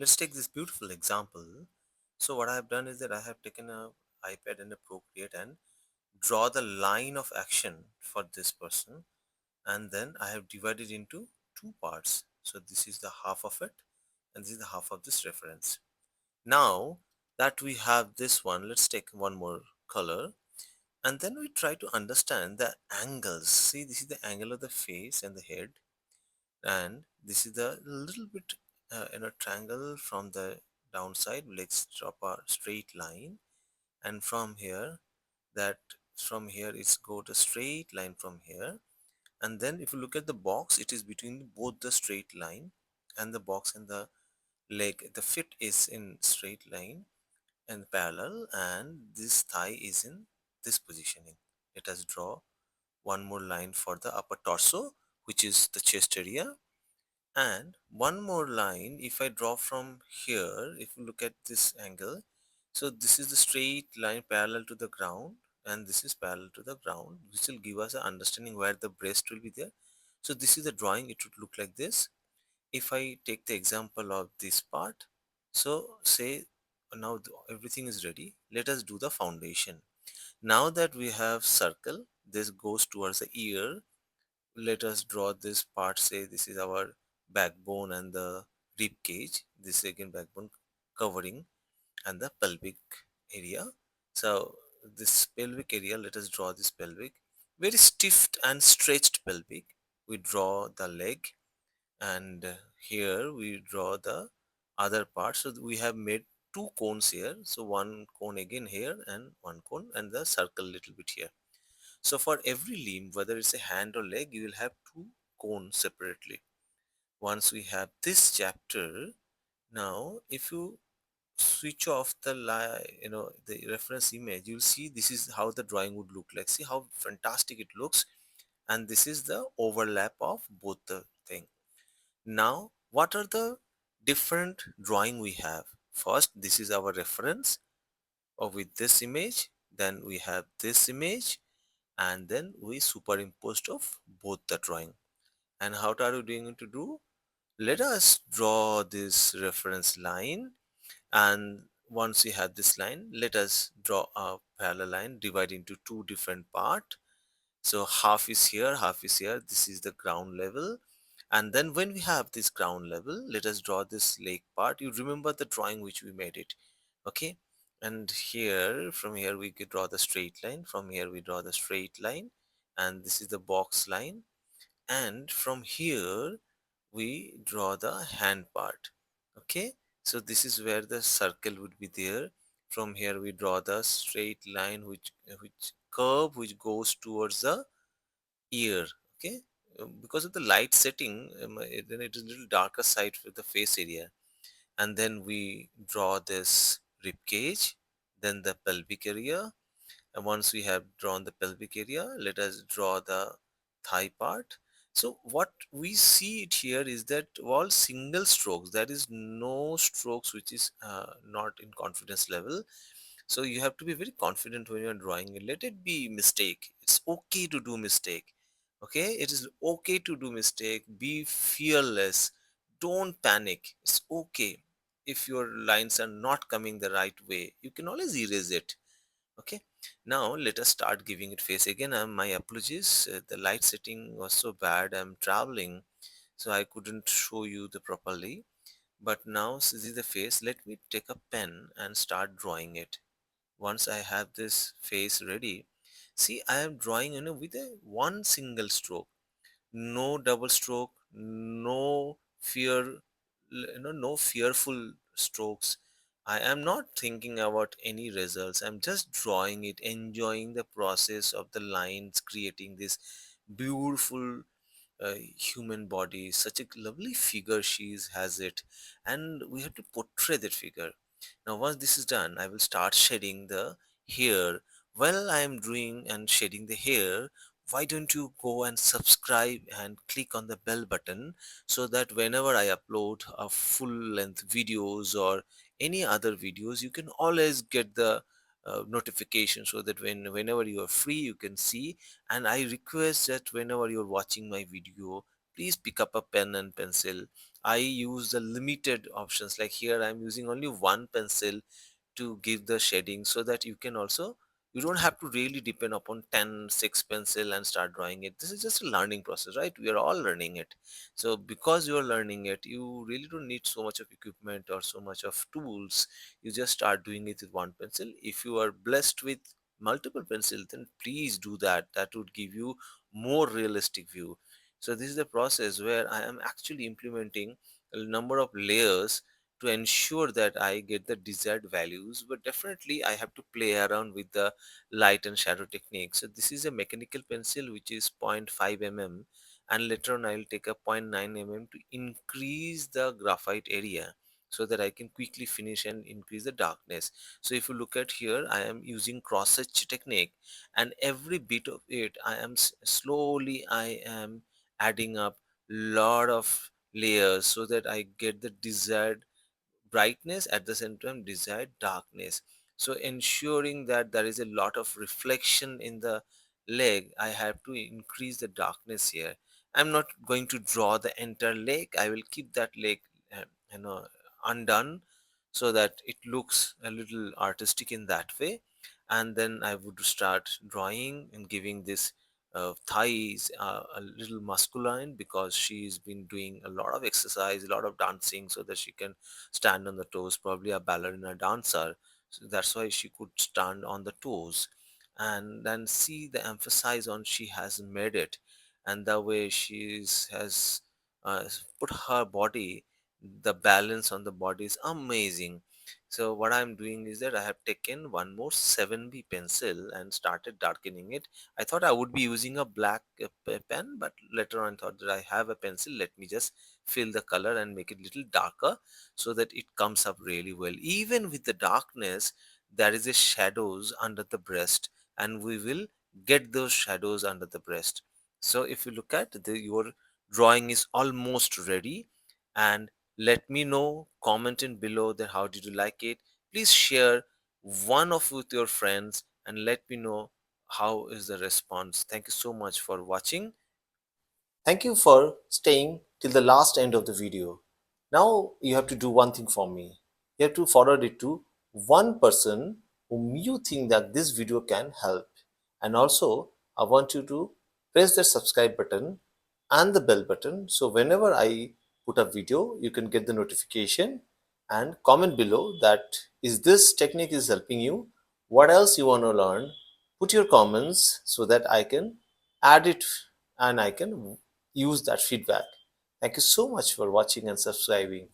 Let's take this beautiful example. So what I have done is that I have taken a iPad and a Procreate and draw the line of action for this person, and then I have divided into two parts. So this is the half of it and this is the half of this reference. Now that we have this one, let's take one more color and then we try to understand the angles. See, this is the angle of the face and the head, and this is the little bit triangle from the downside. Let's drop a straight line, and from here, that from here it's go to straight line from here. And then if you look at the box, it is between both the straight line and the box and the leg. The fit is in straight line and parallel, and this thigh is in this positioning. Let us draw one more line for the upper torso, which is the chest area, and one more line if I draw from here. If you look at this angle, so this is the straight line parallel to the ground, and this is parallel to the ground, which will give us an understanding where the breast will be there. So this is the drawing. It would look like this. If I take the example of this part, so say now everything is ready. Let us do the foundation. Now that we have circle, this goes towards the ear. Let us draw this part. Say this is our backbone and the rib cage. This is again backbone covering and the pelvic area. So this pelvic area, let us draw this pelvic, very stiff and stretched pelvic. We draw the leg, and here we draw the other part. So we have made two cones here. So one cone again here and one cone and the circle little bit here. So for every limb, whether it's a hand or leg, you will have two cones separately. Once we have this chapter, now if you switch off the the reference image, you'll see this is how the drawing would look like. See how fantastic it looks, and this is the overlap of both the thing. Now, what are the different drawing we have? First, this is our reference with this image. Then we have this image, and then we superimposed of both the drawing. And how are we doing to do? Let us draw this reference line, and once we have this line, let us draw a parallel line, divide into two different part. So half is here, half is here. This is the ground level. And then when we have this ground level, let us draw this lake part. You remember the drawing which we made it. Okay. And here, from here, we could draw the straight line. From here, we draw the straight line. And this is the box line. And from here, we draw the hand part. Okay. So this is where the circle would be there. From here, we draw the straight line which curve which goes towards the ear. Okay. Because of the light setting, then it is a little darker side for the face area. And then we draw this rib cage, then the pelvic area. And once we have drawn the pelvic area, let us draw the thigh part. So what we see it here is that all single strokes, there is no strokes which is not in confidence level. So you have to be very confident when you are drawing it. Let it be mistake. It's okay to do mistake. Okay, it is okay to do mistake. Be fearless. Don't panic. It's okay. If your lines are not coming the right way, you can always erase it. Okay. Now let us start giving it face again. My apologies. The light setting was so bad. I'm traveling, so I couldn't show you the properly. But now this is the face. Let me take a pen and start drawing it. Once I have this face ready, see I am drawing with a one single stroke, no double stroke, no fear, no fearful strokes. I am not thinking about any results. I'm just drawing it, enjoying the process of the lines, creating this beautiful human body. Such a lovely figure has it, and we have to portray that figure. Now once this is done, I will start shedding the hair. While I am doing and shedding the hair, why don't you go and subscribe and click on the bell button, so that whenever I upload a full length videos or any other videos, you can always get the notification, so that whenever you are free you can see. And I request that whenever you're watching my video, please pick up a pen and pencil. I use the limited options, like here I'm using only one pencil to give the shading, so that you can also, you don't have to really depend upon 10 6 pencil and start drawing it. This is just a learning process, right? We are all learning it. So because you are learning it, you really don't need so much of equipment or so much of tools. You just start doing it with one pencil. If you are blessed with multiple pencils, then please do that. That would give you more realistic view. So this is the process where I am actually implementing a number of layers to ensure that I get the desired values. But definitely I have to play around with the light and shadow technique. So this is a mechanical pencil which is 0.5 mm, and later on I'll take a 0.9 mm to increase the graphite area, so that I can quickly finish and increase the darkness. So if you look at here, I am using cross hatch technique, and every bit of it I am slowly I am adding up lot of layers, so that I get the desired brightness, at the same time desired darkness. So ensuring that there is a lot of reflection in the leg, I have to increase the darkness here. I'm not going to draw the entire leg. I will keep that leg uh, you know undone, so that it looks a little artistic in that way. And then I would start drawing and giving this thighs a little masculine, because she's been doing a lot of exercise, a lot of dancing, so that she can stand on the toes, probably a ballerina dancer. So that's why she could stand on the toes. And then see the emphasis on she has made it, and the way has uh, put her body, the balance on the body is amazing. So what I'm doing is that I have taken one more 7B pencil and started darkening it. I thought I would be using a black pen, but later on thought that I have a pencil, let me just fill the color and make it little darker, so that it comes up really well. Even with the darkness, there is a shadows under the breast, and we will get those shadows under the breast. So if you look at your drawing is almost ready, and let me know, comment in below that how did you like it. Please share one of with your friends and let me know how is the response. Thank you so much for watching. Thank you for staying till the last end of the video. Now you have to do one thing for me. You have to forward it to one person whom you think that this video can help. And also, I want you to press the subscribe button and the bell button, so whenever I put a video, you can get the notification. And comment below that is this technique is helping you. What else you want to learn? Put your comments so that I can add it and I can use that feedback. Thank you so much for watching and subscribing.